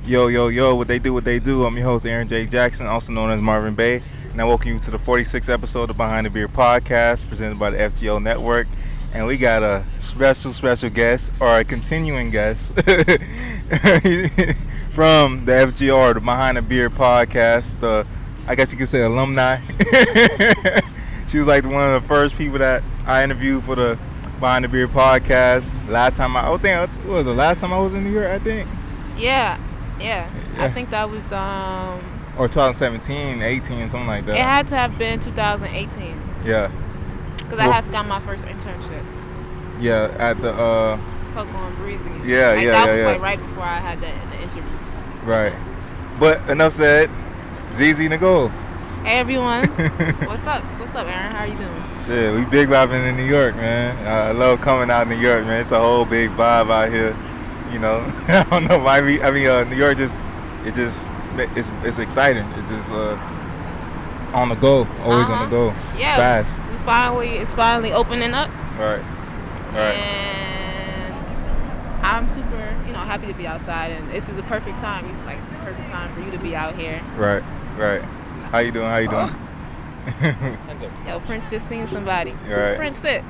Yo, yo, yo, what they do. I'm your host, Aaron J. Jackson, also known as Marvin Bay. And I welcome you to the 46th episode of Behind the Beer podcast, presented by the FGO Network. And we got a special guest, or a continuing guest, from the FGO, the Behind the Beer podcast. I guess you could say alumni. She was like one of the first people that I interviewed for the Behind the Beer podcast. Last time what was the last time I was in New York, I think? Yeah. I Yeah. think that was Or 2017, 18, something like that. it had to have been 2018 Yeah. because I have got my first internship. Yeah, at the Coco and Breezy. Yeah, like, yeah, that yeah, was yeah. like right before I had the interview. right. But enough said. Zizi, Nicole. Hey everyone, what's up? What's up, Aaron? How are you doing? Shit, we big vibing in New York, man. I love coming out in New York, man. It's a whole big vibe out here. You know, I don't know why New York it's exciting. It's just on the go, always on the go, Yeah, fast. it's finally opening up, Right. and I'm super, happy to be outside, and this is the perfect time. It's like the perfect time for you to be out here. Right. How you doing? Yo, Prince just seen somebody. Right. Prince, sit.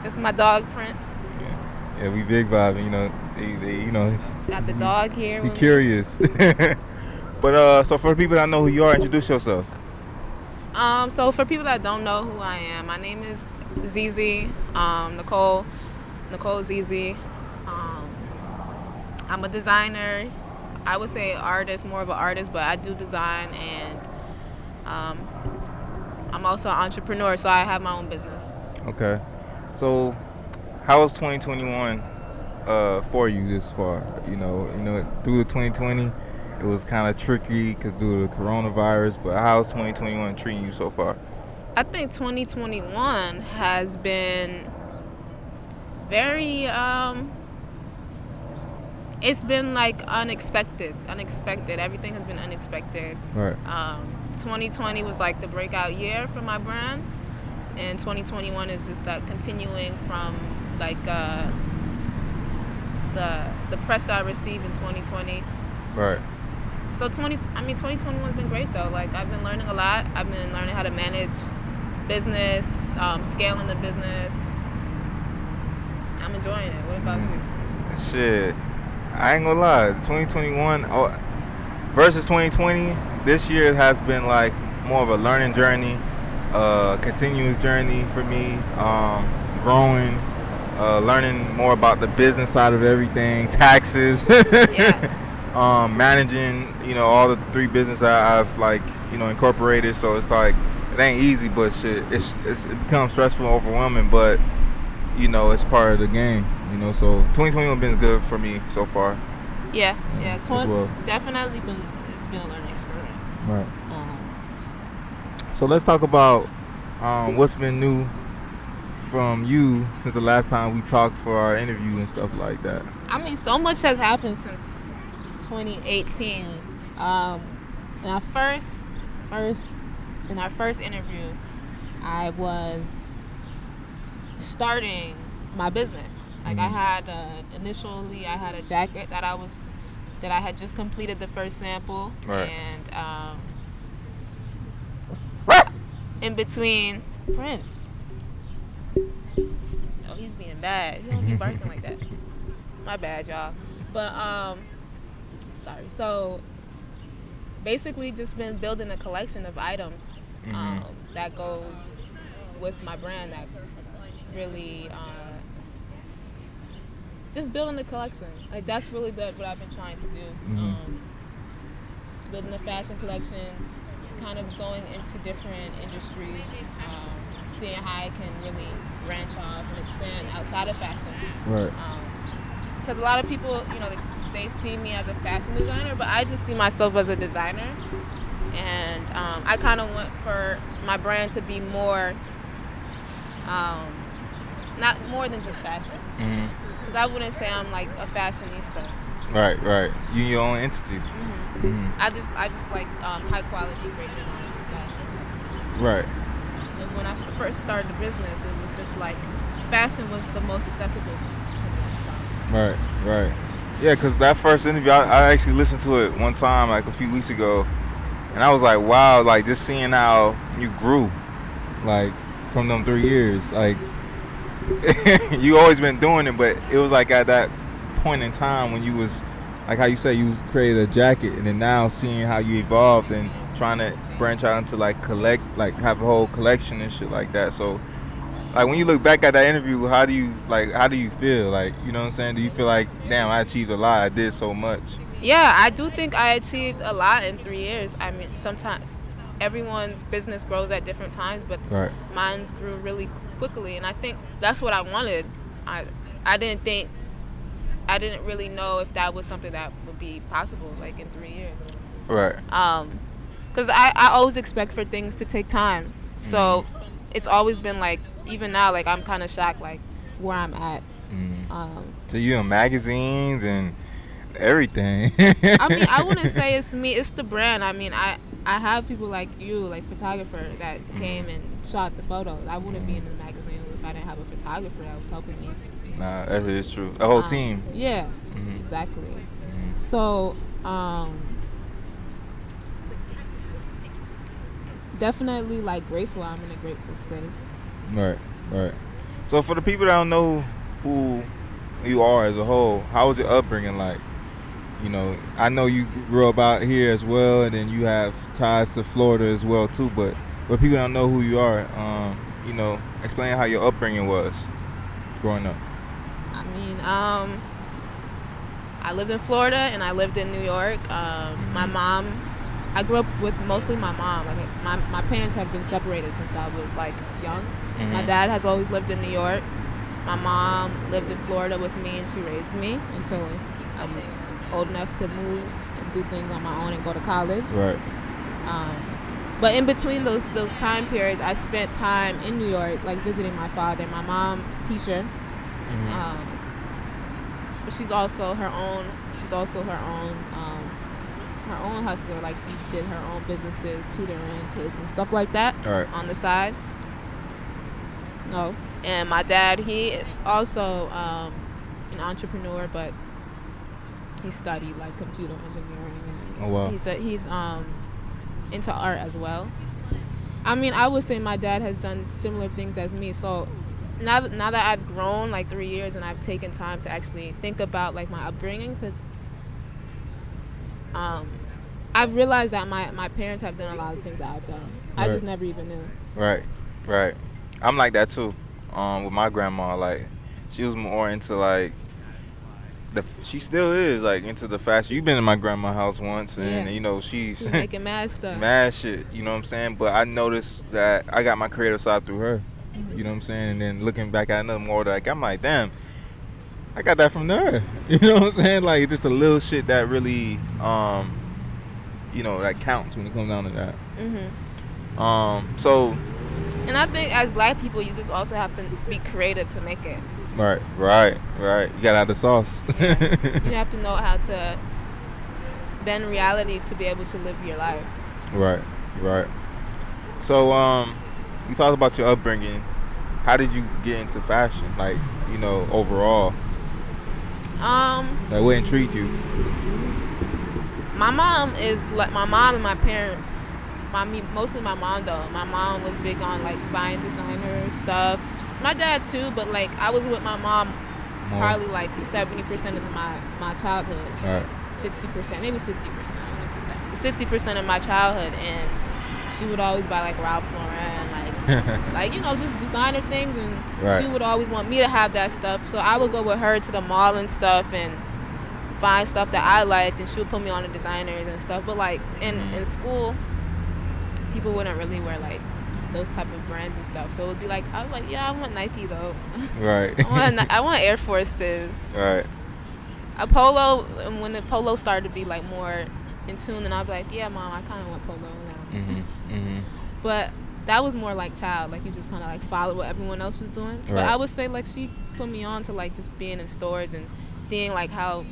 That's my dog, Prince. Yeah, we big vibing. They Got the dog here. be with me. curious. But so for people that know who you are, introduce yourself. So for people that don't know who I am, my name is Zizi, Nicole Zizi. I'm a designer. I would say artist, more of an artist, but I do design, and I'm also an entrepreneur, so I have my own business. Okay. So how was 2021 for you this far? You know, through the 2020, it was kind of tricky because due to the coronavirus. But how's 2021 treating you so far? I think 2021 has been very it's been like unexpected. Everything has been unexpected. Right. 2020 was like the breakout year for my brand, and 2021 is just that continuing from like the press I received in 2020. Right. So 2021 has been great though. Like, I've been learning a lot. I've been learning how to manage business, scaling the business. I'm enjoying it. What about you? Shit, I ain't gonna lie. 2021 versus 2020, this year has been like more of a learning journey, continuous journey for me. Growing, learning more about the business side of everything, taxes, Yeah. managing, all the three businesses I've incorporated. So it's like it ain't easy, but shit, it becomes stressful and overwhelming. But it's part of the game. So 2021 been good for me so far. Yeah. as well. Definitely it's been a learning experience. Right. So let's talk about what's been new from you since the last time we talked for our interview and stuff like that. I mean, so much has happened since 2018. In our first interview, I was starting my business. Like, I had initially I had a jacket that I had just completed the first sample. Right. And in between, Prince. Oh, he's being bad. He don't be barking like that. My bad, y'all. But sorry. So basically, just been building a collection of items that goes with my brand. That really just building the collection. Like, that's really what I've been trying to do. Building a fashion collection, kind of going into different industries, seeing how I can really branch off and expand outside of fashion. Right. Because a lot of people, they see me as a fashion designer, but I just see myself as a designer. And I kind of want for my brand to be more, not more than just fashion. Because I wouldn't say I'm like a fashionista. Right. You your own entity. I just like high quality, great design stuff. Right. And when I first started the business, it was just like fashion was the most accessible to me at the time. Right. Yeah, because that first interview, I actually listened to it one time, like a few weeks ago, and I was like, wow, like just seeing how you grew, like from them 3 years, like you always been doing it, but it was like at that point in time when you was like how you say you created a jacket, and then now seeing how you evolved and trying to branch out into like collect, like have a whole collection and shit like that. So like when you look back at that interview, how do you feel? Like, you know what I'm saying? Do you feel like, damn, I achieved a lot, I did so much? Yeah, I do think I achieved a lot in 3 years. I mean, sometimes everyone's business grows at different times, but Right. mine's grew really quickly, and I think that's what I wanted. I I didn't think I didn't really know if that was something that would be possible, like in 3 years. Right. Because I always expect for things to take time, so it's always been like, even now, like I'm kind of shocked, like where I'm at. So you in magazines and everything. I mean, I wouldn't say it's me, it's the brand. I mean, I have people like you, like photographer, that came and shot the photos. I wouldn't be in the magazine if I didn't have a photographer that was helping me. Nah, that is true. A whole team. Yeah, exactly. So, definitely like grateful. I'm in a grateful space. Right, right. So for the people that don't know who you are as a whole, how was your upbringing like? You know, I know you grew up out here as well, and then you have ties to Florida as well too. But for people that don't know who you are, you know, explain how your upbringing was growing up. I mean, I lived in Florida and I lived in New York. My mom, I grew up with mostly my mom. Like my parents have been separated since I was like young. My dad has always lived in New York. My mom lived in Florida with me, and she raised me until I was old enough to move and do things on my own and go to college. Right. But in between those time periods, I spent time in New York, like visiting my father. My mom, a teacher. But she's also her own. Her own hustler. Like she did her own businesses, tutoring kids and stuff like that on the side. No. And my dad, he is also an entrepreneur, but he studied like computer engineering, and Oh wow. he's into art as well. I mean, I would say my dad has done similar things as me. So now that I've grown like 3 years and I've taken time to actually think about like my upbringing, because I've realized that my parents have done a lot of things that I've done. I just never even knew. Right, right. I'm like that too. With my grandma, like she was more into like she still is like into the fashion. You've been in my grandma's house once, and you know she's making mad stuff, mad shit. You know what I'm saying? But I noticed that I got my creative side through her. You know what I'm saying? And then looking back at another more, like I'm like, damn, I got that from her. You know what I'm saying? Like just a little shit that really, you know, that counts when it comes down to that. So. And I think as black people, you just also have to be creative to make it. Right. You gotta have the sauce. Yeah. You have to know how to bend reality to be able to live your life. Right. So, you talked about your upbringing. How did you get into fashion? Like, you know, overall. Like, what intrigued you? My mom and my parents. Mostly my mom though. My mom was big on like buying designer stuff. My dad too, but like I was with my mom probably like 70% of my childhood. Right. 60%, maybe 60%. I'm gonna say 60% of my childhood, and she would always buy like Ralph Lauren, like you know, just designer things, and she would always want me to have that stuff. So I would go with her to the mall and stuff and find stuff that I liked, and she would put me on the designers and stuff. But like in school, people wouldn't really wear like those type of brands and stuff. So it would be like, I was like, yeah, I want Nike though. Right. I want Air Forces. Right. A polo, and when the polo started to be like more in tune, then I'd be like, yeah, mom, I kind of want polo now. But that was more like child, like you just kind of like follow what everyone else was doing. Right. But I would say like she put me on to like just being in stores and seeing like how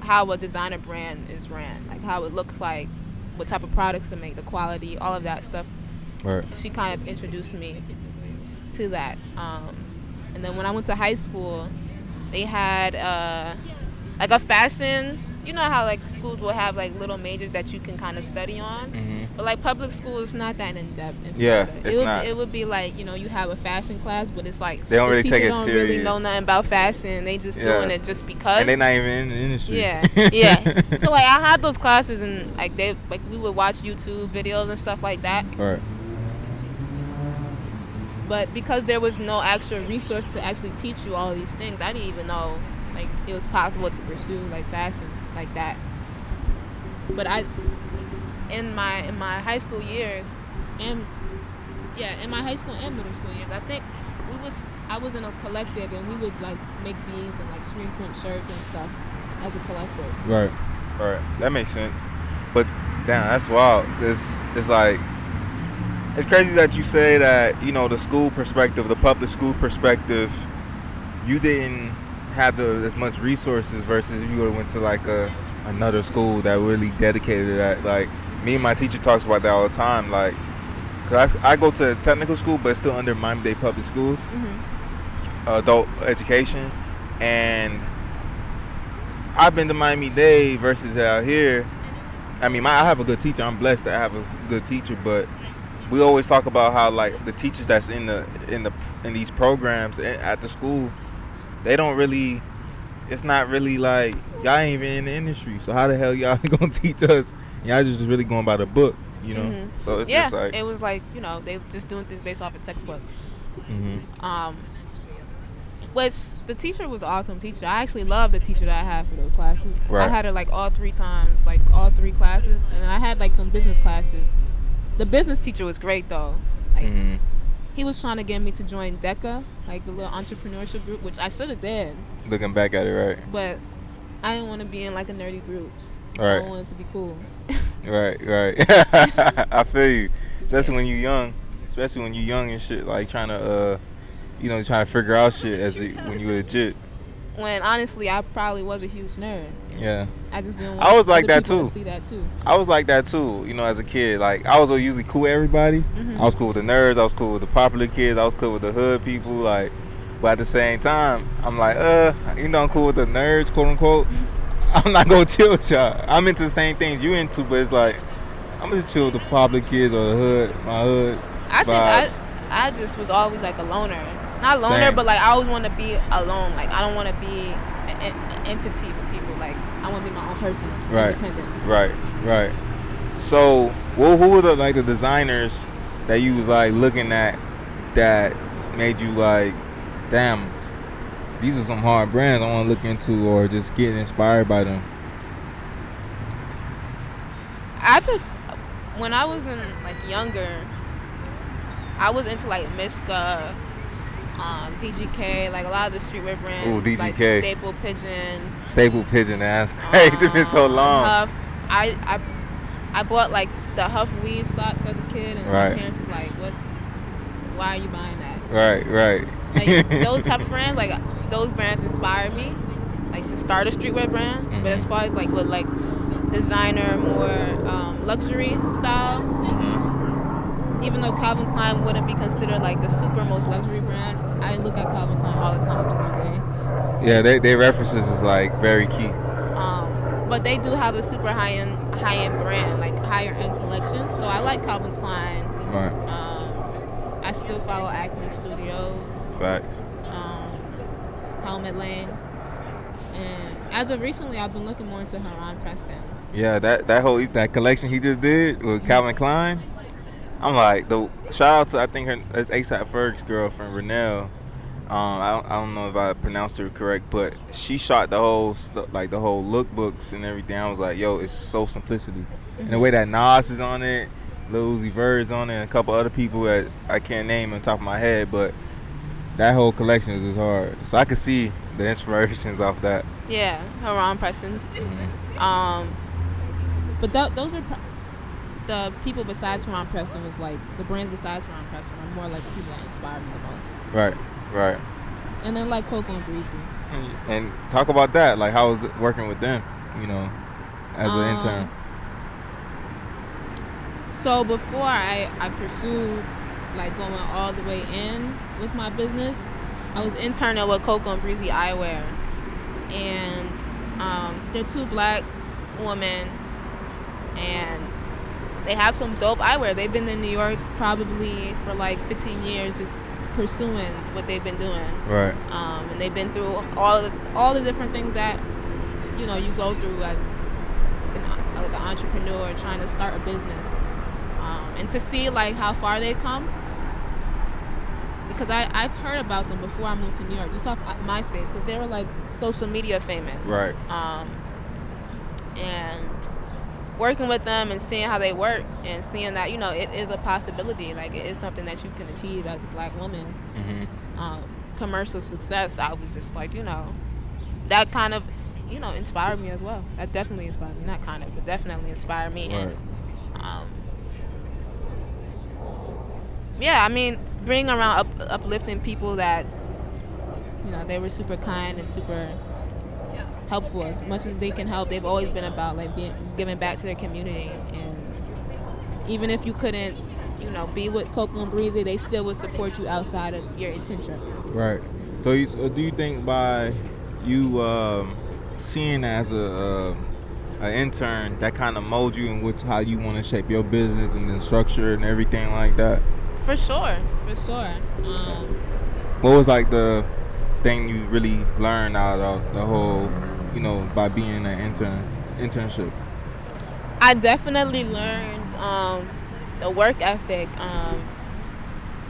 a designer brand is ran, like how it looks like, what type of products to make, the quality, all of that stuff. Right. She kind of introduced me to that. And then when I went to high school, they had like a fashion. You know how like schools will have like little majors that you can kind of study on, but like public school is not that in depth in Yeah, Florida. it's not. It would be like, you know, you have a fashion class, but it's like They don't the really take teacher it don't really know serious. nothing about fashion. They just doing it just because. And they're not even in the industry. Yeah, yeah. So like I had those classes and like we would watch YouTube videos and stuff like that. Right. But because there was no actual resource to actually teach you all of these things, I didn't even know like it was possible to pursue like fashion like that. But in my high school years, in my high school and middle school years, I think I was in a collective, and we would like make beads and like screen print shirts and stuff as a collective. Right. That makes sense. But damn, that's wild. It's like, it's crazy that you say that, you know, the school perspective, the public school perspective, you didn't have as much resources versus if you would have went to like another school that really dedicated to that. Like me and my teacher talks about that all the time. Like, cause I go to technical school, but it's still under Miami-Dade Public Schools, adult education, and I've been to Miami-Dade versus out here. I mean, I have a good teacher. I'm blessed to have a good teacher, but we always talk about how like the teachers that's in these programs at the school, they don't really. It's not really like y'all ain't even in the industry, so how the hell y'all gonna teach us? Y'all just really going by the book, you know. So it's just like, it was like, you know, they just doing things based off a textbook. Which the teacher was an awesome teacher. I actually loved the teacher that I had for those classes. Right. I had her like all 3 times, like all 3 classes, and then I had like some business classes. The business teacher was great though. Like he was trying to get me to join DECA, like the little entrepreneurship group, which I should have did. Looking back at it, right? But I didn't want to be in like a nerdy group. Right. I wanted to be cool. Right. I feel you. Especially when you're young. Especially when you're young and shit, like trying to, trying to figure out shit when you legit. When honestly, I probably was a huge nerd. Yeah. I just didn't want I was like other that people too. to see that too. I was like that too, as a kid. Like, I was usually cool with everybody. I was cool with the nerds. I was cool with the popular kids. I was cool with the hood people. Like, but at the same time, I'm like, I'm cool with the nerds, quote unquote. I'm not gonna chill with y'all. I'm into the same things you into, but it's like, I'm gonna chill with the popular kids or the hood, my hood. I vibes. think I just was always like a loner. Not loner, Same. but like I always want to be alone. Like I don't want to be an entity with people. Like I want to be my own person, independent. Right. So, who were the designers that you was like looking at that made you like, damn, these are some hard brands I want to look into, or just get inspired by them? When I was in like younger, I was into like Mishka, DGK, like a lot of the streetwear brands. Ooh, DGK. Like Staple Pigeon, that's crazy. It's been so long. Huff. I bought like the Huff weed socks as a kid, and my parents was like, "What? Why are you buying that?" Right. Like those type of brands, like those brands inspired me, like to start a streetwear brand. But as far as like with like designer, more luxury style. Even though Calvin Klein wouldn't be considered like the super most luxury brand, I look at Calvin Klein all the time to this day. Yeah, they references is like very key. But they do have a super high end brand, like higher end collection. So I like Calvin Klein. Right. I still follow Acne Studios. Facts. Helmet Lane. And as of recently, I've been looking more into Heron Preston. Yeah, that collection he just did with Calvin Klein. I'm like, shout out to, I think it's ASAP Ferg's girlfriend, Renelle. I don't know if I pronounced her correct, but she shot the whole lookbooks and everything. I was like, yo, it's so simplicity. And the way that Nas is on it, Lil Uzi Vert's on it, and a couple other people that I can't name on top of my head, but that whole collection is just hard. So I could see the inspirations off that. Yeah, Heron Preston. But those were the people besides Heron Preston was like, the brands besides Heron Preston were more like the people that inspired me the most. Right. And then like Coco and Breezy. And talk about that. Like, how was it working with them, as an intern? So before I pursued like going all the way in with my business, I was interning with Coco and Breezy Eyewear. And They're two black women, and they have some dope eyewear. They've been in New York probably for like 15 years, just pursuing what they've been doing. Right. And they've been through all the different things that you go through as like an entrepreneur trying to start a business, and to see like how far they've come. Because I've heard about them before I moved to New York, just off MySpace, because they were like social media famous. Right. And working with them and seeing how they work and seeing that it is a possibility, like it is something that you can achieve as a black woman. Commercial success, I was just like that kind of inspired me as well. That definitely inspired me, not kind of, but definitely inspired me. Right. And yeah, I mean, being around uplifting people that they were super kind and super helpful as much as they can help. They've always been about like giving back to their community, and even if you couldn't be with Coco and Breezy, they still would support you outside of your internship. Right. So do you think by you seeing as an intern, that kind of mold you in how you want to shape your business and then structure and everything like that? For sure. What was like the thing you really learned out of the whole, by being an internship? I definitely learned the work ethic.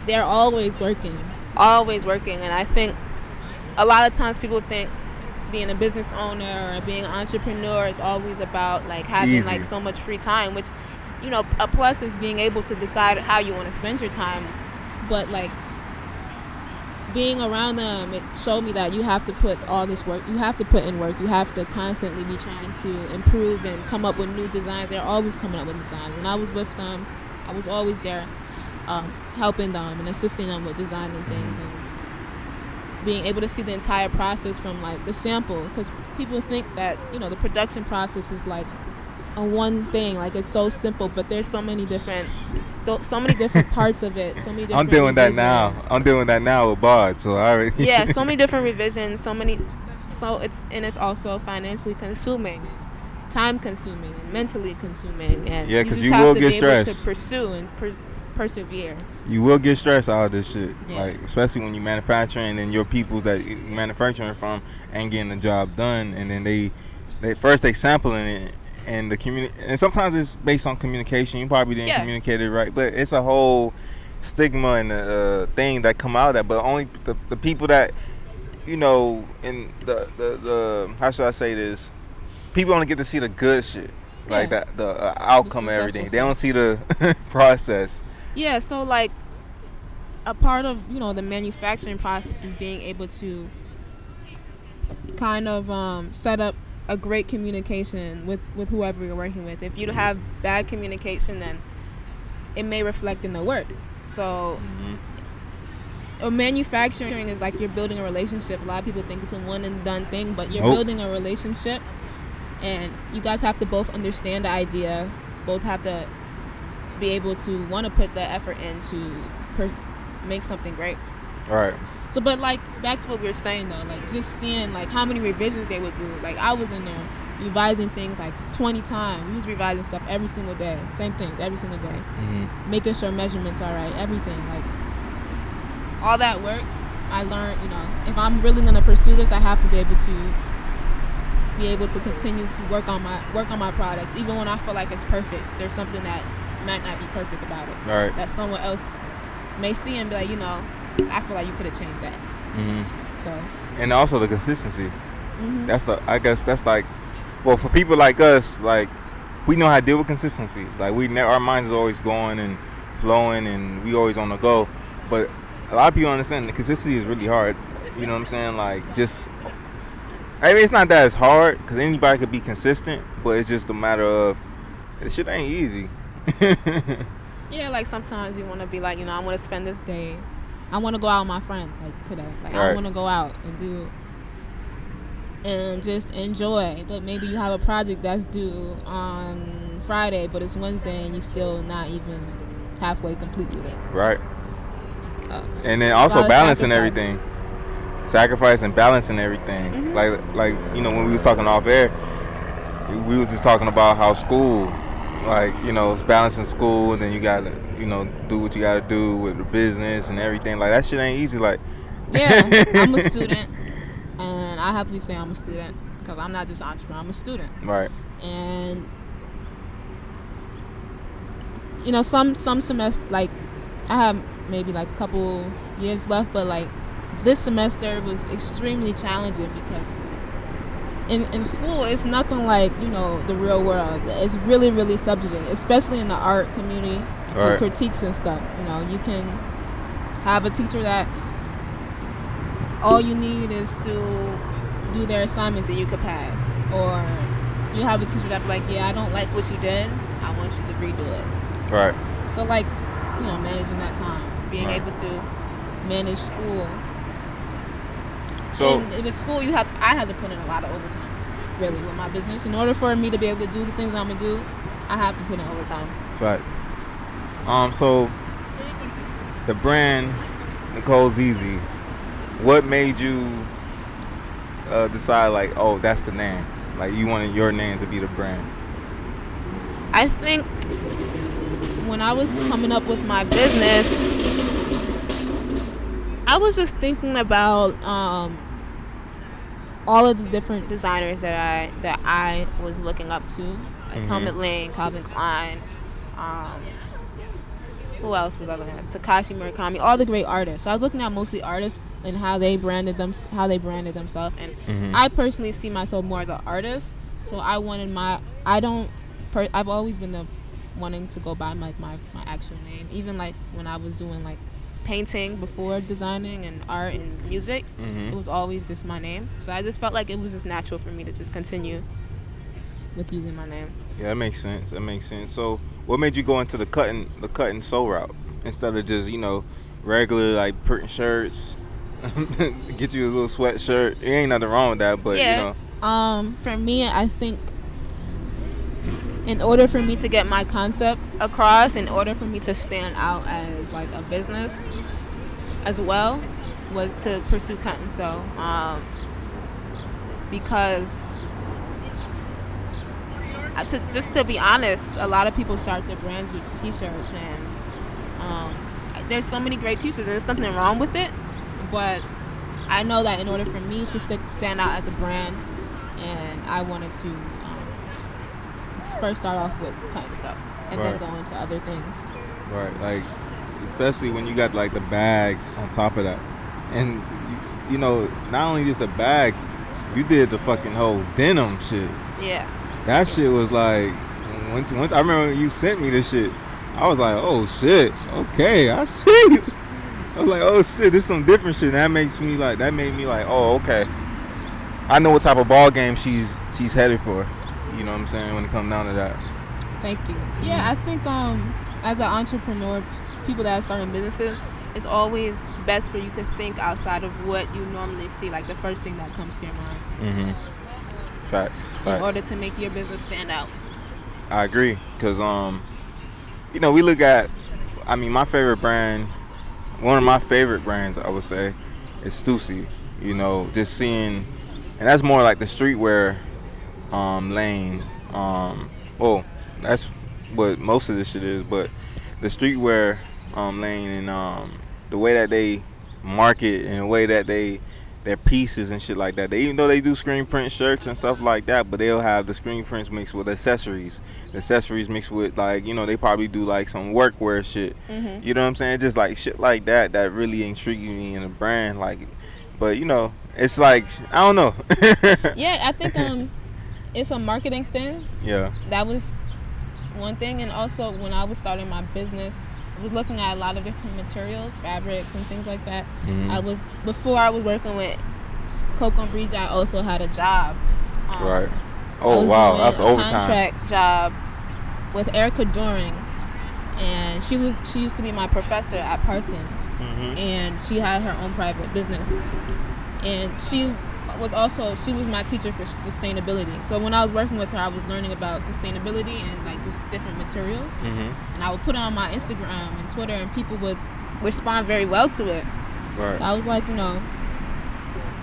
They're always working, and I think a lot of times people think being a business owner or being an entrepreneur is always about like having easy, like so much free time, which a plus is being able to decide how you want to spend your time. But like being around them, it showed me that you have to put all this work, you have to put in work, you have to constantly be trying to improve and come up with new designs. They're always coming up with designs. When I was with them, I was always there helping them and assisting them with designing things, and being able to see the entire process from like the sample, because people think that the production process is like a one thing, like it's so simple, but there's so many different parts of it, so many different I'm doing revisions. that now with Bard, so I already yeah, so many different revisions, so it's also financially consuming, time consuming, and mentally consuming, and yeah, because you will get stressed. stressed. To pursue and persevere. You will get stressed out of this shit, yeah. like especially when you manufacturing and your peoples that you manufacturing from ain't getting the job done, and then they first sampling it. And and sometimes it's based on communication. You probably didn't communicate it right, but it's a whole stigma and thing that come out of that. But only the people that in the how should I say this? People only get to see the good shit, like that the outcome of everything. They don't see the process. Yeah, so like a part of the manufacturing process is being able to kind of set up a great communication with whoever you're working with. If you have bad communication, then it may reflect in the work. So manufacturing is like you're building a relationship. A lot of people think it's a one and done thing, but you're building a relationship, and you guys have to both understand the idea, both have to be able to want to put that effort in to make something great. All right. So, but like back to what we were saying though, like just seeing like how many revisions they would do. Like I was in there revising things like 20 times. We was revising stuff every single day, same things every single day, making sure measurements are right, everything. Like all that work, I learned. If I'm really gonna pursue this, I have to be able to continue to work on my products, even when I feel like it's perfect. There's something that might not be perfect about it. All right. That someone else may see and be like, I feel like you could have changed that. So. And also the consistency. I guess that's like, well, for people like us, like we know how to deal with consistency. Like our minds is always going and flowing, and we always on the go. But a lot of people understand the consistency is really hard. You know what I'm saying? Like just, I mean, it's not that it's hard because anybody could be consistent, but it's just a matter of this shit ain't easy. Yeah, like sometimes you want to be like, I want to spend this day. I want to go out with my friend like today. Like I want to go out and just enjoy. But maybe you have a project that's due on Friday, but it's Wednesday and you're still not even halfway complete with it. Right. And then also balancing everything. sacrifice and balance and everything. Like you know, when we was talking off air, we was just talking about how school, like, you know, it's balancing school, and then you gotta, you know, do what you gotta do with the business and everything. Like, that shit ain't easy. Like, yeah, I'm a student, and I happily say I'm a student because I'm not just an entrepreneur. I'm a student, right. and you know, some semester, like, I have maybe like a couple years left, but like this semester was extremely challenging because in school it's nothing like, you know, the real world. It's really, really subjugating, especially in the art community, with critiques and stuff. You know, you can have a teacher that all you need is to do their assignments and you could pass, or you have a teacher that be like, yeah, I don't like what you did, I want you to redo it. Right. So, like, you know, managing that time, being able to manage school. So, and with school, I had to put in a lot of overtime, really, with my business. In order for me to be able to do the things I'm gonna do, I have to put in overtime. Facts. So the brand Nicole Zizi, what made you decide, like, oh, that's the name? Like, you wanted your name to be the brand? I think when I was coming up with my business, I was just thinking about all of the different designers that I was looking up to, like Helmut Lang, Calvin Klein. Who else was I looking at? Takashi Murakami, all the great artists. So I was looking at mostly artists and how they branded themselves. And I personally see myself more as an artist. So I wanted I've always been the wanting to go by my actual name. Even like when I was doing like painting before designing and art and music, it was always just my name. So I just felt like it was just natural for me to just continue with using my name. Yeah, that makes sense. So what made you go into the cut and sew route instead of just, you know, regular like printing shirts? Get you a little sweatshirt. It ain't nothing wrong with that, but yeah. You know. For me, I think in order for me to get my concept across, in order for me to stand out as like a business as well, was to pursue cut and sew. Because to be honest, a lot of people start their brands with t-shirts, and there's so many great t-shirts, and there's nothing wrong with it, but I know that in order for me to stand out as a brand, and I wanted to first start off with cut and sew, and then go into other things. Right, like especially when you got like the bags on top of that, and you know, not only just the bags, you did the fucking whole denim shit. Yeah. That shit was like, when I remember when you sent me this shit, I was like, oh shit, okay, I see. I was like, oh shit, this is some different shit. And that made me like, oh, okay, I know what type of ball game she's headed for. You know what I'm saying, when it comes down to that. Thank you. Yeah, I think as an entrepreneur, people that are starting businesses, it's always best for you to think outside of what you normally see, like the first thing that comes to your mind. Facts. In order to make your business stand out. I agree, because you know, we look at, I mean, my favorite brand, one of my favorite brands, I would say, is Stussy. You know, just seeing, and that's more like the streetwear lane. Well, that's what most of this shit is, but the streetwear lane, and the way that they market and the way that their pieces and shit like that. They, even though they do screen print shirts and stuff like that, but they'll have the screen prints mixed with accessories. The accessories mixed with, like, you know, they probably do like some workwear shit. You know what I'm saying? Just like shit like that really intrigued me in a brand. Like, but you know, it's like, I don't know. Yeah, I think it's a marketing thing. Yeah. That was one thing, and also when I was starting my business, I was looking at a lot of different materials, fabrics, and things like that. Before I was working with Coco and Breezy, I also had a job. Right. Oh wow, that's overtime. Contract job with Erica Doring, and she used to be my professor at Parsons, and she had her own private business, and she was my teacher for sustainability. So when I was working with her, I was learning about sustainability and like just different materials. And I would put it on my Instagram and Twitter, and people would respond very well to it. Right. So I was like, you know,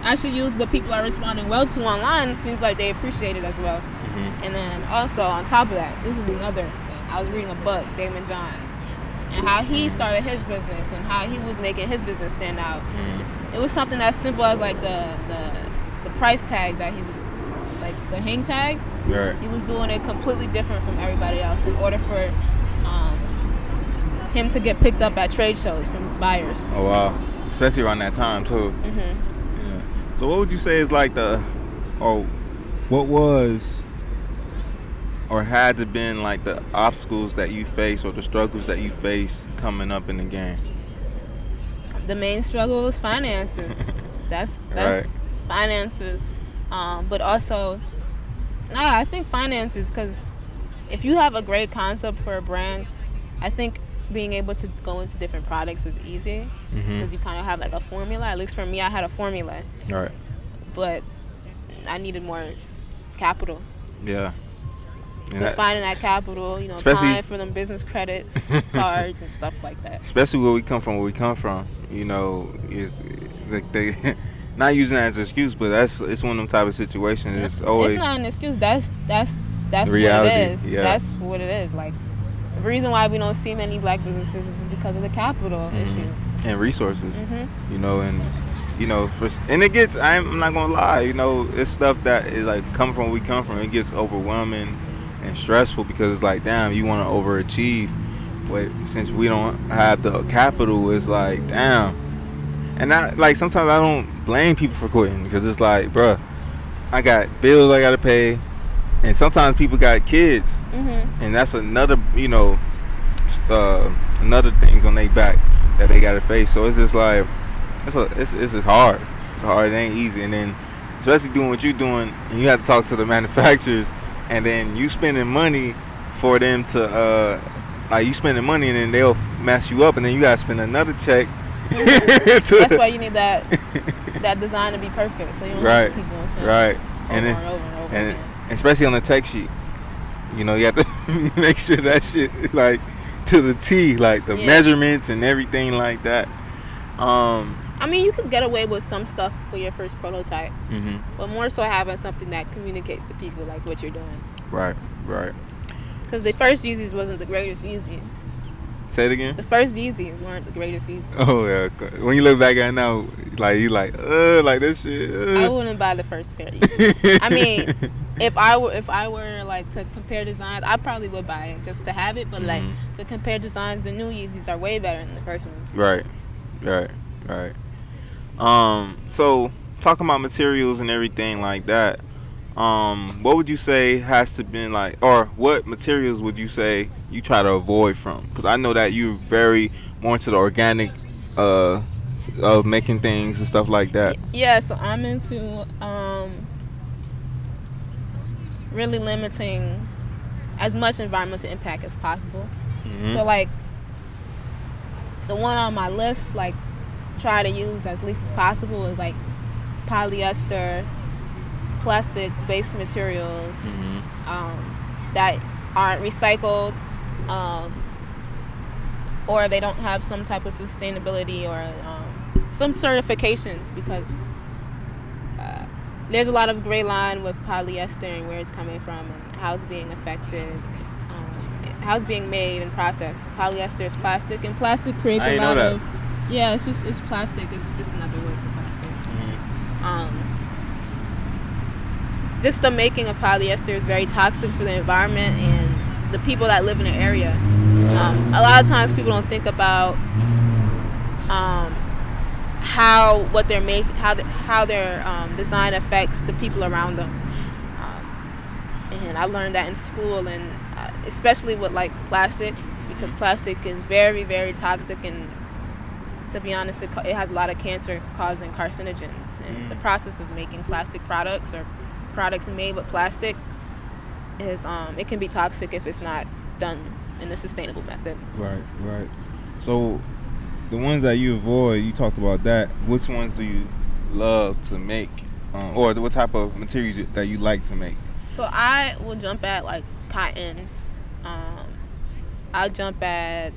actually use, but people are responding well to online, it seems like they appreciate it as well. And then also on top of that, this is another thing. I was reading a book, Damon John, and how he started his business and how he was making his business stand out. It was something as simple as like the price tags that he was, like the hang tags. Right. He was doing it completely different from everybody else in order for him to get picked up at trade shows from buyers. Oh wow, especially around that time too. Yeah. So what would you say is like what was or had to been like the obstacles that you face or the struggles that you face coming up in the game? The main struggle is finances. That's Right. finances. But also, I think finances, because if you have a great concept for a brand, I think being able to go into different products is easy because you kind of have like a formula. At least for me, I had a formula. Right. But I needed more capital. Yeah. So finding that capital, applying for them business credits, cards, and stuff like that. Especially where we come from, is like they not using that as an excuse, but it's one of them type of situations. It's always It's not an excuse. That's reality. what it is. Yeah. That's what it is. Like the reason why we don't see many black businesses is because of the capital issue and resources. And and it gets. I'm not gonna lie. It's stuff that is like coming from where we come from. It gets overwhelming and stressful because it's like, damn, you want to overachieve, but since we don't have the capital, it's like, damn. And sometimes I don't blame people for quitting because it's like, bruh, I got bills I gotta pay, and sometimes people got kids, and that's another another things on their back that they gotta face. So it's just like it's just hard. It's hard. It ain't easy, and then especially doing what you're doing, and you have to talk to the manufacturers. And then you spending money for them to, you spending money and then they'll mess you up and then you gotta spend another check. That's why you need that design to be perfect, so you don't have to keep doing something over and over again. Especially on the tech sheet, you have to make sure that shit like to the T, like the measurements and everything like that. I mean, you could get away with some stuff for your first prototype, but more so having something that communicates to people like what you're doing. Right. Because the first Yeezys wasn't the greatest Yeezys. Say it again. The first Yeezys weren't the greatest Yeezys. Oh yeah. When you look back at it now, like you like this shit. I wouldn't buy the first pair of Yeezys. I mean, if I were like to compare designs, I probably would buy it just to have it. But like to compare designs, the new Yeezys are way better than the first ones. Right. So talking about materials and everything like that, what would you say has to been like, or what materials would you say you try to avoid from? Because I know that you're very more into the organic of making things and stuff like that. Yeah, so I'm into really limiting as much environmental impact as possible. So like the one on my list, like try to use as least as possible is like polyester, plastic based materials that aren't recycled, or they don't have some type of sustainability or some certifications, because there's a lot of gray line with polyester and where it's coming from and how it's being affected, how it's being made and processed. Polyester is plastic, and plastic creates a lot of it's plastic. It's just another word for plastic. Just the making of polyester is very toxic for the environment and the people that live in the area. A lot of times people don't think about how their design affects the people around them. And I learned that in school, and especially with like plastic, because plastic is very, very toxic, and to be honest, it has a lot of cancer-causing carcinogens. And the process of making plastic products or products made with plastic is it can be toxic if it's not done in a sustainable method. Right. So the ones that you avoid, you talked about that. Which ones do you love to make, or what type of materials that you like to make? So I will jump at like cottons. I'll jump at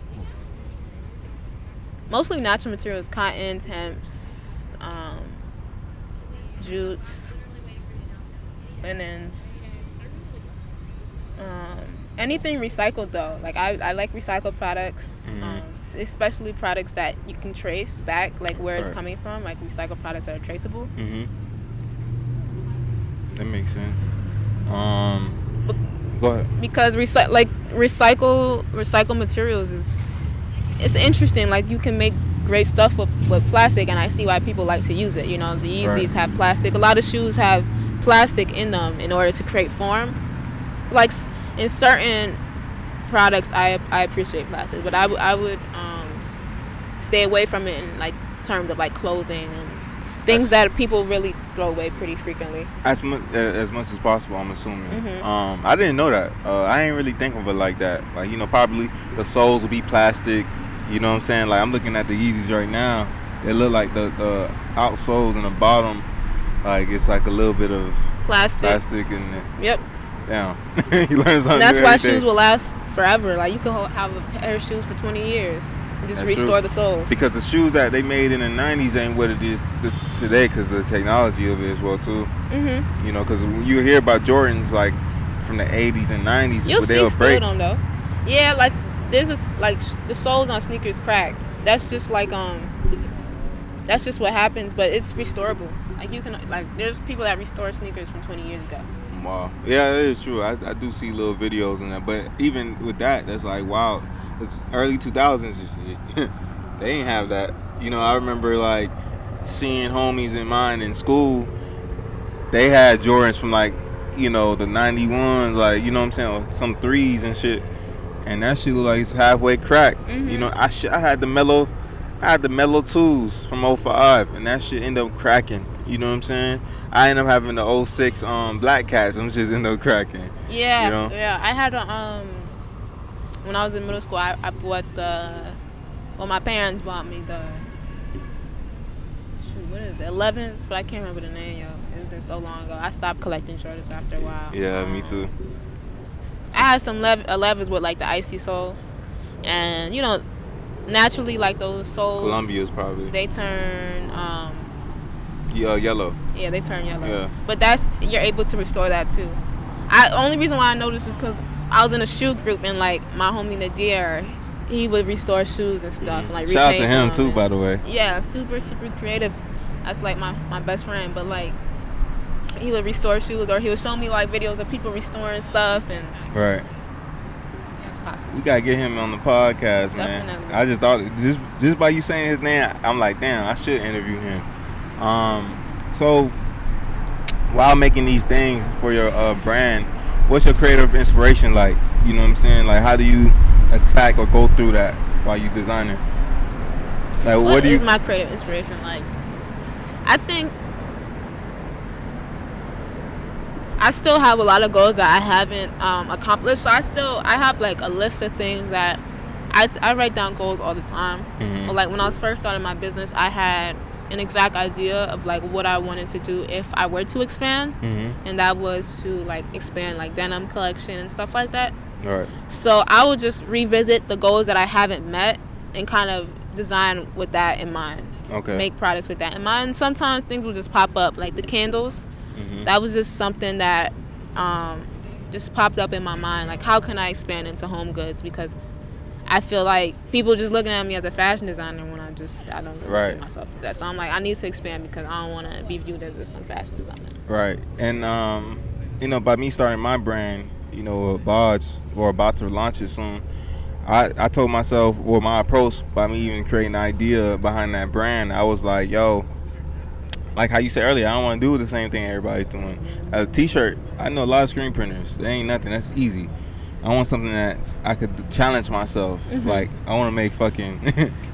mostly natural materials, cottons, hemps, jutes, linens. Anything recycled though. Like I like recycled products, especially products that you can trace back, like where it's coming from, like recycled products that are traceable. That makes sense. Go ahead. Because recycle materials it's interesting. Like you can make great stuff with plastic, and I see why people like to use it. You know, the Yeezys have plastic. A lot of shoes have plastic in them in order to create form. Like in certain products, I appreciate plastic, but I would stay away from it in like terms of like clothing and things that people really throw away pretty frequently. As much as possible, I'm assuming. I didn't know that. I ain't really think of it like that. Like, you know, probably the soles will be plastic. You know what I'm saying? Like, I'm looking at the Yeezys right now. They look like the outsoles and the bottom, like it's like a little bit of plastic in it. Yep. Damn. You learn something. And that's why shoes will last forever. Like you can have a pair of shoes for 20 years and just restore the soles. Because the shoes that they made in the 90s ain't what it is today because of the technology of it as well too. You know, because you hear about Jordans like from the 80s and 90s, you'll but they'll break. Them though. Yeah, like there's like the soles on sneakers crack. That's just like that's just what happens, but it's restorable. Like you can there's people that restore sneakers from 20 years ago. Wow. Yeah, that is true. I do see little videos and that, but even with that, that's like wow. It's early 2000s. They ain't have that. You know, I remember like seeing homies in mine in school. They had Jordans from like, you know, the 91s, like, you know what I'm saying, some threes and shit. And that shit look like it's halfway cracked. You know, I had the mellow 2s from 05, and that shit end up cracking. You know what I'm saying? I end up having the 06 Black Cats. I'm just end up cracking. Yeah, you know? Yeah. I had when I was in middle school, I bought my parents bought me the what is it, 11s, but I can't remember the name, yo. It's been so long ago. I stopped collecting Jordans after a while. Yeah, me too. I had some 11s with like the icy sole, and you know, naturally like those soles. Columbia's probably. They turn yellow. Yeah, they turn yellow. Yeah. But you're able to restore that too. Only reason why I noticed is because I was in a shoe group and like my homie Nadir, he would restore shoes and stuff and like shout out to him too, by the way. Yeah, super creative. That's like my best friend, but like he would restore shoes or he would show me like videos of people restoring stuff and right. Yeah, it's possible. We gotta get him on the podcast, man. Definitely. I just thought just by you saying his name, I'm like, damn, I should interview him. So while making these things for your brand, what's your creative inspiration like? You know what I'm saying? Like, how do you attack or go through that while you designing? Like, what is my creative inspiration like? I think I still have a lot of goals that I haven't accomplished. So I have like a list of things that I write down goals all the time. But like when I was first starting my business, I had an exact idea of like what I wanted to do if I were to expand, and that was to like expand like denim collection and stuff like that. Right. So I would just revisit the goals that I haven't met and kind of design with that in mind. Okay. Make products with that in mind. Sometimes things will just pop up, like the candles. That was just something that just popped up in my mind. Like, how can I expand into home goods? Because I feel like people just looking at me as a fashion designer when I don't really see myself as that. So I'm like, I need to expand because I don't want to be viewed as just some fashion designer. Right. And you know, by me starting my brand, you know, Bodge, or about to launch it soon, I told myself, well, my approach by me even creating the idea behind that brand, I was like, yo, like how you said earlier, I don't want to do the same thing everybody's doing. A t-shirt, I know a lot of screen printers. They ain't nothing. That's easy. I want something that I could challenge myself. Like, I want to make fucking,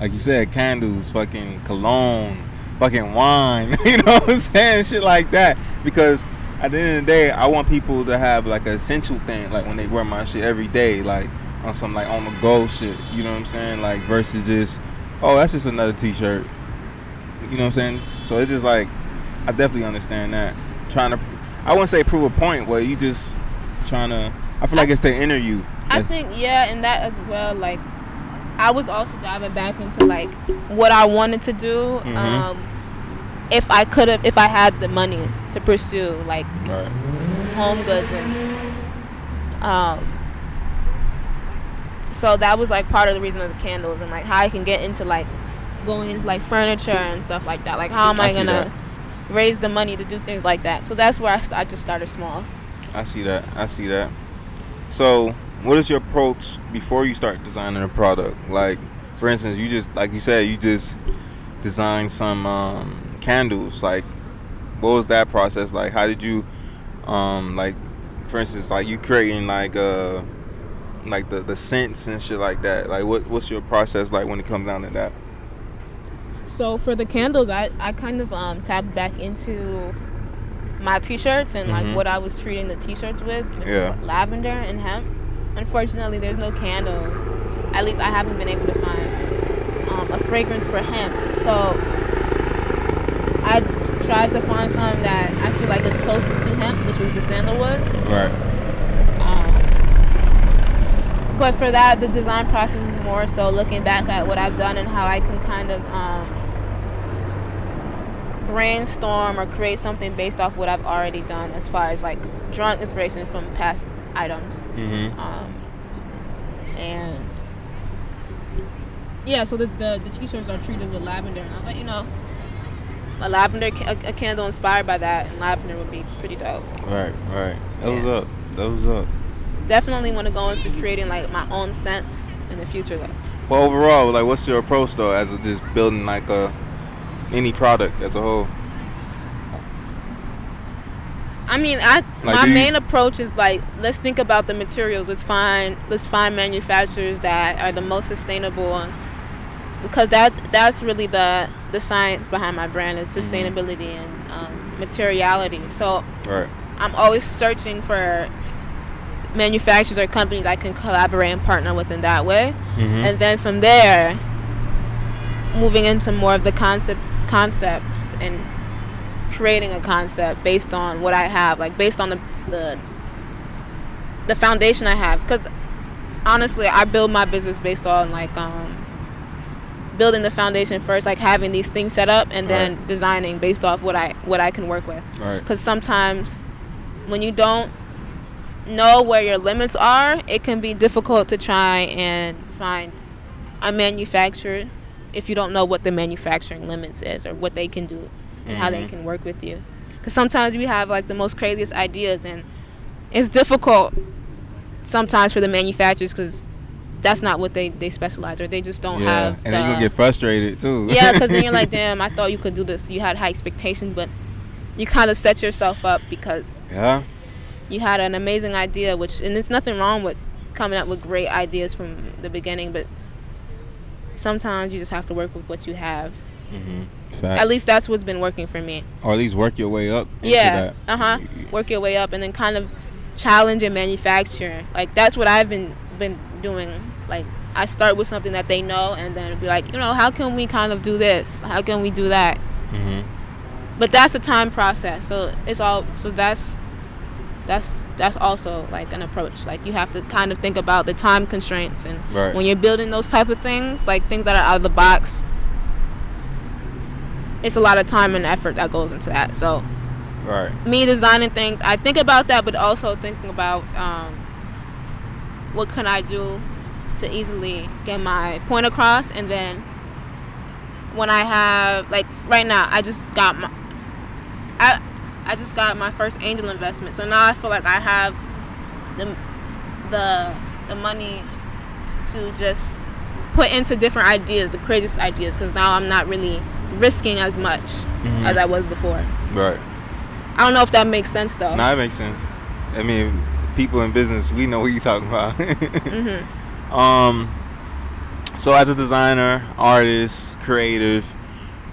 like you said, candles, fucking cologne, fucking wine. You know what I'm saying? Shit like that. Because at the end of the day, I want people to have like an essential thing, like when they wear my shit every day, like on some like on the go shit. You know what I'm saying? Like versus just, oh, that's just another t-shirt. You know what I'm saying? So it's just like, I definitely understand that. Trying to, I wouldn't say prove a point, but you just trying to, I feel like it's to enter you. I think, yeah, and that as well, like, I was also diving back into, like, what I wanted to do. if I had the money to pursue like home goods and so that was like part of the reason of the candles and like how I can get into like going into like furniture and stuff like that. Like how am I gonna raise the money to do things like that? So that's where I just started small. I see that. So what is your approach before you start designing a product? Like for instance, you just like you said, you just designed some candles. Like what was that process like? How did you like for instance like you creating like the scents and shit like that? Like what's your process like when it comes down to that? So for the candles, I kind of tapped back into my t-shirts and like what I was treating the t-shirts with. It was lavender and hemp. Unfortunately, there's no candle. At least I haven't been able to find a fragrance for hemp. So I tried to find some that I feel like is closest to hemp, which was the sandalwood. Right. But for that, the design process is more so looking back at what I've done and how I can kind of brainstorm or create something based off what I've already done as far as like drawing inspiration from past items. And yeah, so the t-shirts are treated with lavender. And I thought, you know, a candle inspired by that and lavender would be pretty dope. Right. That was up. Definitely want to go into creating like my own scents in the future though. Well, overall, like what's your approach though as just building like any product as a whole? I mean, my main approach is like, let's think about the materials. Let's find manufacturers that are the most sustainable, because that's really the science behind my brand is sustainability and materiality. So I'm always searching for manufacturers or companies I can collaborate and partner with in that way, and then from there moving into more of the concepts and creating a concept based on what I have, like based on the foundation I have, because honestly I build my business based on like building the foundation first, like having these things set up and then designing based off what I can work with, because sometimes when you don't know where your limits are, it can be difficult to try and find a manufacturer if you don't know what the manufacturing limits is or what they can do and how they can work with you. Because sometimes we have like the most craziest ideas and it's difficult sometimes for the manufacturers because that's not what they specialize, or they just don't have and then you're gonna get frustrated too. Because then you're like, damn, I thought you could do this. You had high expectations, but you kind of set yourself up because you had an amazing idea, and there's nothing wrong with coming up with great ideas from the beginning, but sometimes you just have to work with what you have. At least that's what's been working for me. Or at least work your way up into that. Work your way up and then kind of challenge and manufacture. Like that's what I've been doing. Like I start with something that they know and then be like, you know, how can we kind of do this? How can we do that? But that's a time process. So that's also like an approach. Like you have to kind of think about the time constraints, and when you're building those type of things, like things that are out of the box, it's a lot of time and effort that goes into that. So me designing things, I think about that, but also thinking about what can I do to easily get my point across. And then when I have, like right now, I just got my first angel investment, so now I feel like I have the money to just put into different ideas, the craziest ideas, because now I'm not really risking as much as I was before. I don't know if that makes sense though. No, it makes sense. I mean, people in business, we know what you're talking about. So as a designer, artist, creative,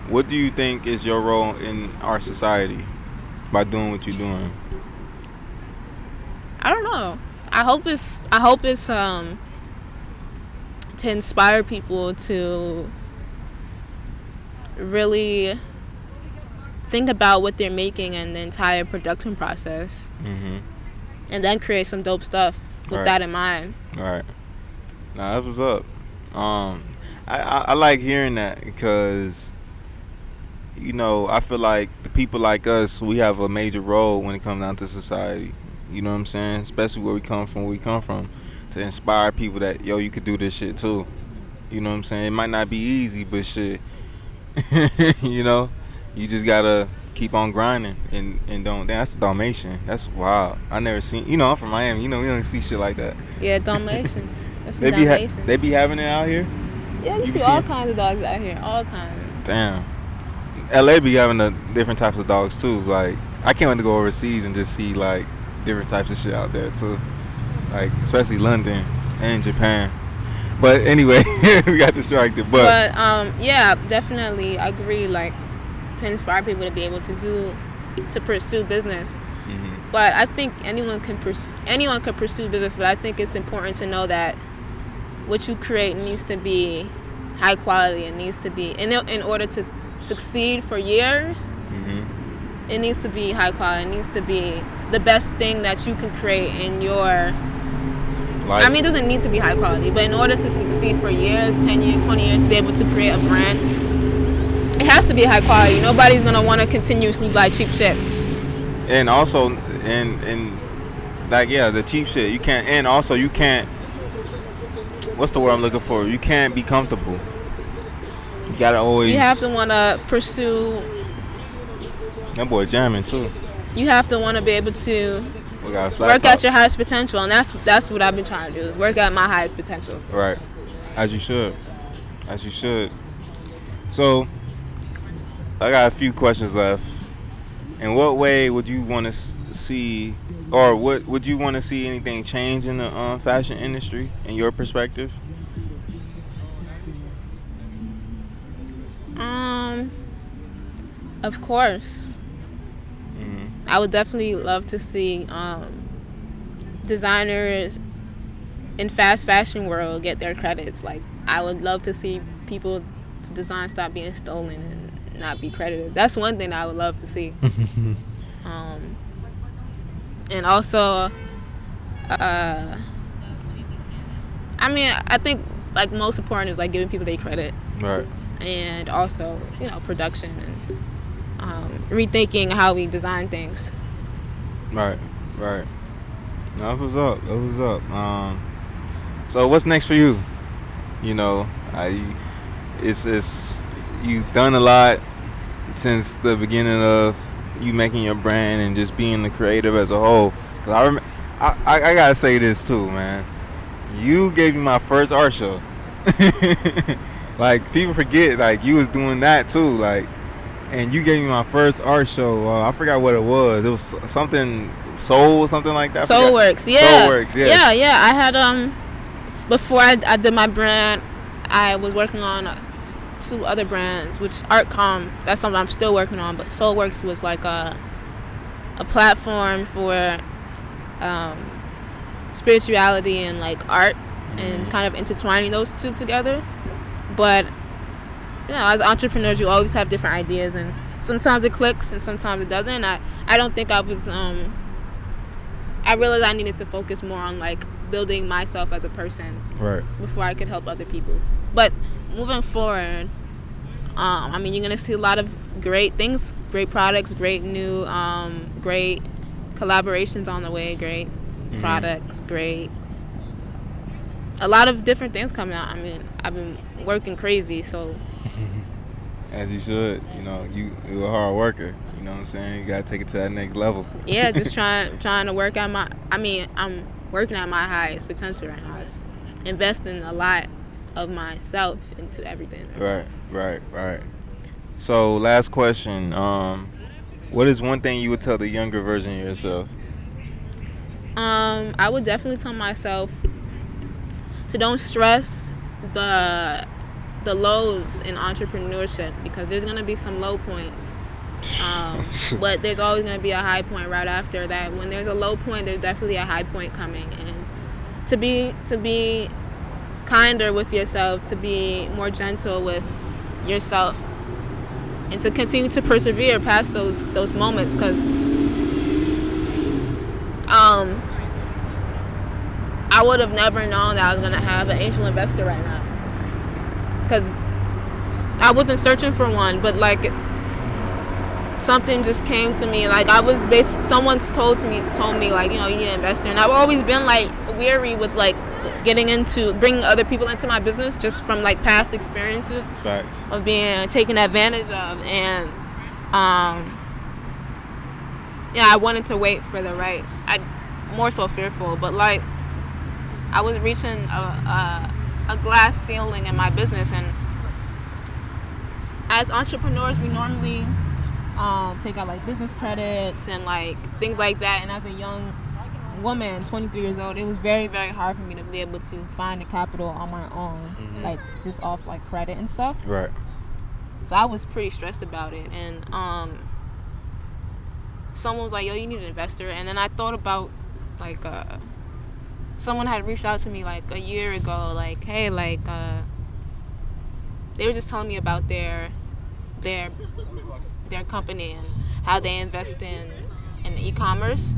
what do you think is your role in our society by doing what you're doing? I don't know. I hope it's to inspire people to really think about what they're making and the entire production process, and then create some dope stuff with that in mind. Nah, that's what's up. I like hearing that because I feel like the people like us, we have a major role when it comes down to society. You know what I'm saying? Especially where we come from, to inspire people that yo, you could do this shit too. You know what I'm saying? It might not be easy, but shit, you know, you just gotta keep on grinding and don't. That's Domination. That's wild. I never seen. I'm from Miami. We don't see shit like that. Yeah, Domination. That's They Domination. they be having it out here. Yeah, you see all kinds of dogs out here. All kinds. Damn. LA be having the different types of dogs too. Like I can't wait to go overseas and just see like different types of shit out there too. Like especially London and Japan. But anyway, we got distracted. But yeah, definitely I agree. Like to inspire people to be able to pursue business. Mm-hmm. But I think anyone can pursue business. But I think it's important to know that what you create needs to be high quality. It needs to be in order to succeed for years. Mm-hmm. It needs to be high quality. It needs to be the best thing that you can create in your life. I mean, it doesn't need to be high quality, but in order to succeed for years, 10 years, 20 years, to be able to create a brand, it has to be high quality. Nobody's gonna want to continuously buy cheap shit. And also, and like the cheap shit you can't. And also, you can't. What's the word I'm looking for? You can't be comfortable. You gotta always. You have to want to pursue. That boy jamming too. You have to want to be able to work at your highest potential, and that's what I've been trying to do. Is work at my highest potential. Right, as you should. So, I got a few questions left. In what way would you want to see, or what would you want to see anything change in the fashion industry, in your perspective? Of course. Mm-hmm. I would definitely love to see designers in fast fashion world get their credits. Like, I would love to see people to design stop being stolen and not be credited. That's one thing that I would love to see. And also, I mean, I think like most important is like giving people their credit. Right. And also, production and rethinking how we design things. Right. That was up. So what's next for you? It's you've done a lot since the beginning of you making your brand and just being the creative as a whole. Cause I gotta say this too, man. You gave me my first art show. Like people forget, like you was doing that too, like, and you gave me my first art show. I forgot what it was. It was something Soul, something like that. Soulworks, yeah. Soulworks, yes. Yeah. I had before I did my brand, I was working on 2 other brands, which Artcom, that's something I'm still working on. But Soulworks was like a platform for spirituality and like art, and kind of intertwining those two together. But as entrepreneurs, you always have different ideas, and sometimes it clicks and sometimes it doesn't. I don't think I was I realized I needed to focus more on like building myself as a person, right, before I could help other people. But moving forward, I mean, you're gonna see a lot of great things, great products, great new great collaborations on the way, great products, great, a lot of different things coming out. I mean, I've been working crazy, so as you should. You're a hard worker. You know what I'm saying? You gotta take it to that next level. Yeah, just trying to work at I'm working at my highest potential right now. It's investing a lot of myself into everything. Right. So last question. What is one thing you would tell the younger version of yourself? I would definitely tell myself to don't stress the lows in entrepreneurship, because there's gonna be some low points. But there's always gonna be a high point right after that. When there's a low point, there's definitely a high point coming. And to be kinder with yourself, to be more gentle with yourself, and to continue to persevere past those moments, because I would have never known that I was gonna have an angel investor right now, because I wasn't searching for one. But like something just came to me. Like I was someone's told me like, you know, you need an investor, and I've always been like weary with like getting into bringing other people into my business just from like past experiences. Facts. Of being taken advantage of, and yeah, I wanted to wait for the right. I more so fearful, but like I was reaching a glass ceiling in my business, and as entrepreneurs, we normally take out like business credits and like things like that. And as a young woman, 23 years old, it was very, very hard for me to be able to find the capital on my own, like just off like credit and stuff. Right. So I was pretty stressed about it, and someone was like, "Yo, you need an investor." And then I thought about like someone had reached out to me like a year ago, like, "Hey, like they were just telling me about their company and how they invest in e-commerce,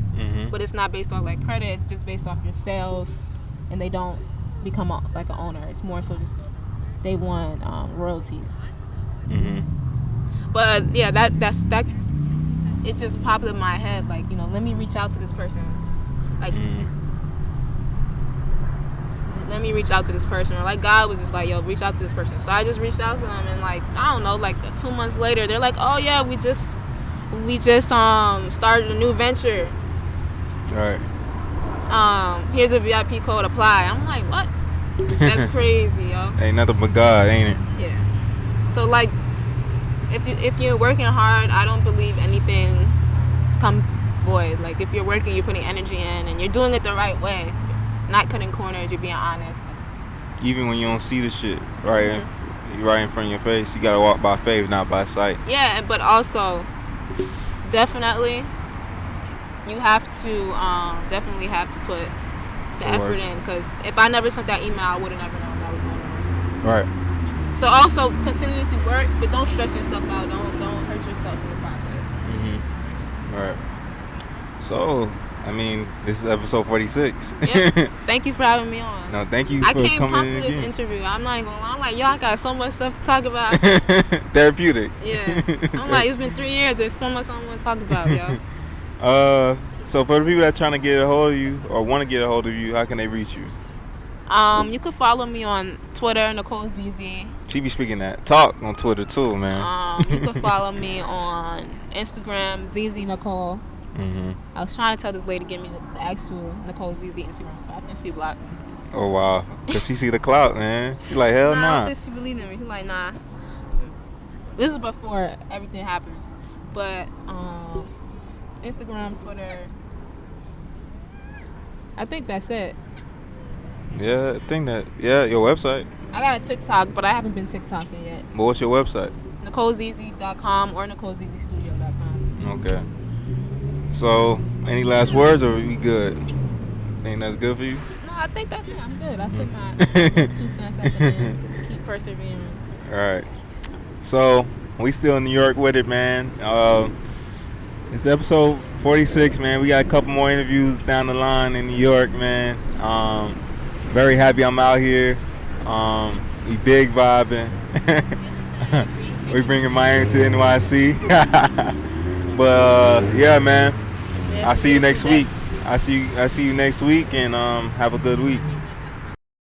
but it's not based off like credit. It's just based off your sales, and they don't become like an owner. It's more so just day one royalties." But yeah, that it just popped in my head, like, you know, let me reach out to this person, like let me reach out to this person, or like God was just like, yo, reach out to this person. So I just reached out to them, and like I don't know, like 2 months later, they're like, oh yeah, we just started a new venture. Right. Here's a VIP code, apply. I'm like, what? That's crazy, yo. Ain't nothing but God, ain't it? Yeah. So like, if you're working hard, I don't believe anything comes void. Like if you're working, you're putting energy in, and you're doing it the right way, not cutting corners. You're being honest. Even when you don't see the shit right in front of your face, you gotta walk by faith, not by sight. Yeah, but also definitely you have to definitely have to put the effort in, because if I never sent that email, I would have never known that was going on. Right. So also continuously work, but don't stress yourself out. Don't hurt yourself in the process. Right. So, I mean, this is episode 46. Yeah. Thank you for having me on. No, thank you for coming in. I came pumped for this interview. I'm not gonna lie. I'm like, yo, I got so much stuff to talk about. Therapeutic. Yeah. I'm like, it's been 3 years. There's so much I want to talk about, yo. So for the people that are trying to get a hold of you or want to get a hold of you, how can they reach you? You can follow me on Twitter, Nicole Zizi. She be speaking that talk on Twitter too, man. You can follow me on Instagram, Zizi Nicole. I was trying to tell this lady to give me the actual Nicole Zizi Instagram, but I think she blocked me. Oh wow, cause she see the clout, man. She like, hell nah. I don't think she believed in me. She like, nah. This is before everything happened, but Instagram, Twitter. I think that's it. Yeah, I think that. Yeah, your website. I got a TikTok, but I haven't been TikToking yet. But what's your website? NicoleZizi.com or NicoleZiziStudio.com. Okay. So, any last words, or are we good? Think that's good for you? No, I think that's it. I'm good. I said my 2 cents at the end. Keep persevering. All right. So, we still in New York with it, man. It's episode 46, man. We got a couple more interviews down the line in New York, man. Very happy I'm out here. We big vibing. We bringing Miami to NYC. But yeah, man. I'll see you next week. I see you next week, and have a good week.